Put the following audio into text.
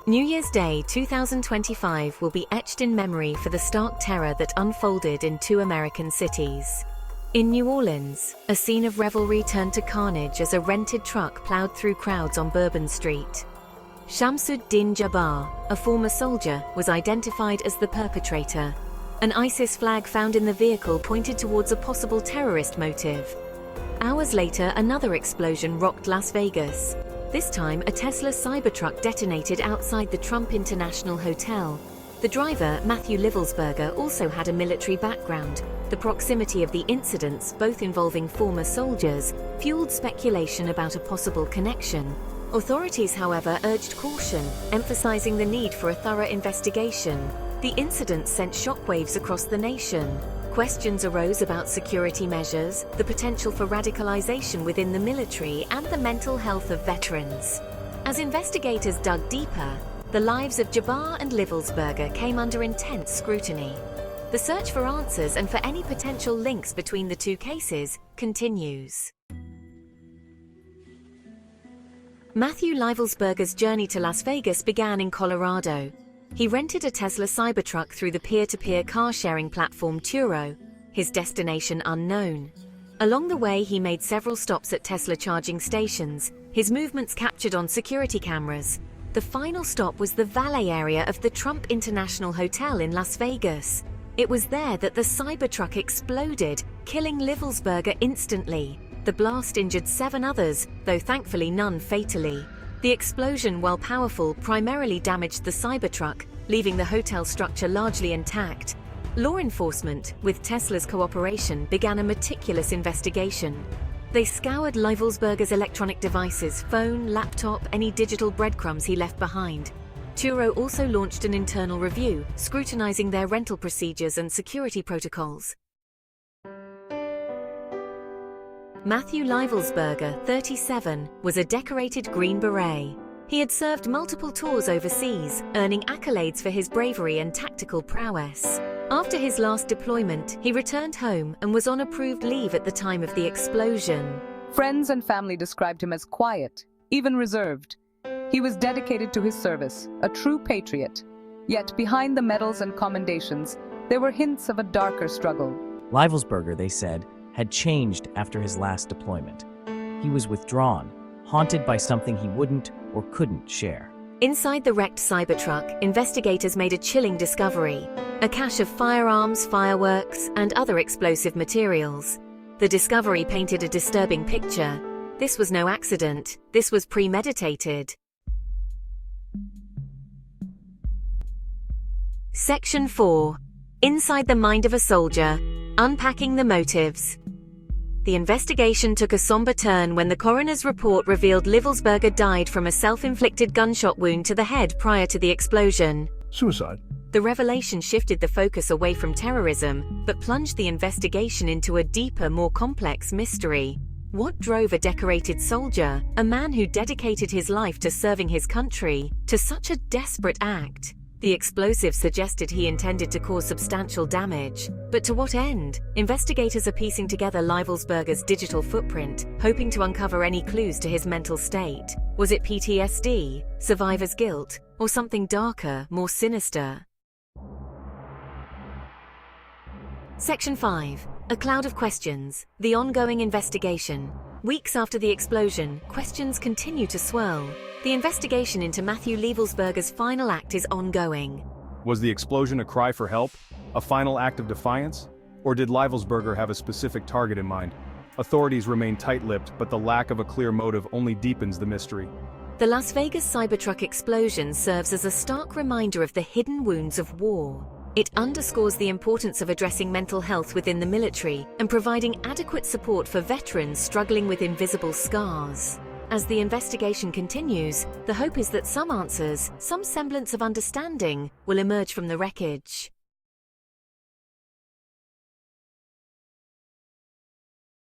New Year's Day 2025 will be etched in memory for the stark terror that unfolded in two American cities. In New Orleans, a scene of revelry turned to carnage as a rented truck plowed through crowds on Bourbon Street. Shamsuddin Jabbar, a former soldier, was identified as the perpetrator. An ISIS flag found in the vehicle pointed towards a possible terrorist motive. Hours later, another explosion rocked Las Vegas. This time, a Tesla Cybertruck detonated outside the Trump International Hotel. The driver, Matthew Livelsberger, also had a military background. The proximity of the incidents, both involving former soldiers, fueled speculation about a possible connection. Authorities, however, urged caution, emphasizing the need for a thorough investigation. The incident sent shockwaves across the nation. Questions arose about security measures, the potential for radicalization within the military, and the mental health of veterans. As investigators dug deeper, the lives of Jabbar and Livelsberger came under intense scrutiny. The search for answers and for any potential links between the two cases continues. Matthew Livelsberger's journey to Las Vegas began in Colorado. He rented a Tesla Cybertruck through the peer-to-peer car-sharing platform Turo, his destination unknown. Along the way, he made several stops at Tesla charging stations, his movements captured on security cameras. The final stop was the valet area of the Trump International Hotel in Las Vegas. It was there that the Cybertruck exploded, killing Livelsberger instantly. The blast injured 7 others, though thankfully none fatally. The explosion, while powerful, primarily damaged the Cybertruck, leaving the hotel structure largely intact. Law enforcement, with Tesla's cooperation, began a meticulous investigation. They scoured Livelsberger's electronic devices, phone, laptop, any digital breadcrumbs he left behind. Turo also launched an internal review, scrutinizing their rental procedures and security protocols. Matthew Livelsberger, 37, was a decorated Green Beret. He had served multiple tours overseas, earning accolades for his bravery and tactical prowess. After his last deployment, he returned home and was on approved leave at the time of the explosion. Friends and family described him as quiet, even reserved. He was dedicated to his service, a true patriot. Yet behind the medals and commendations, there were hints of a darker struggle. Livelsberger, they said, had changed after his last deployment. He was withdrawn, haunted by something he wouldn't or couldn't share. Inside the wrecked Cybertruck, investigators made a chilling discovery: a cache of firearms, fireworks, and other explosive materials. The discovery painted a disturbing picture. This was no accident. This was premeditated. Section 4. Inside the Mind of a Soldier. Unpacking the motives. The investigation took a somber turn when the coroner's report revealed Livelsberger died from a self-inflicted gunshot wound to the head prior to the explosion. Suicide. The revelation shifted the focus away from terrorism, but plunged the investigation into a deeper, more complex mystery. What drove a decorated soldier, a man who dedicated his life to serving his country, to such a desperate act? The explosive suggested he intended to cause substantial damage. But to what end? Investigators are piecing together Livelsberger's digital footprint, hoping to uncover any clues to his mental state. Was it PTSD, survivor's guilt, or something darker, more sinister? Section 5. A cloud of questions. The ongoing investigation. Weeks after the explosion, questions continue to swirl. The investigation into Matthew Livelsberger's final act is ongoing. Was the explosion a cry for help? A final act of defiance? Or did Livelsberger have a specific target in mind? Authorities remain tight-lipped, but the lack of a clear motive only deepens the mystery. The Las Vegas Cybertruck explosion serves as a stark reminder of the hidden wounds of war. It underscores the importance of addressing mental health within the military and providing adequate support for veterans struggling with invisible scars. As the investigation continues, the hope is that some answers, some semblance of understanding, will emerge from the wreckage.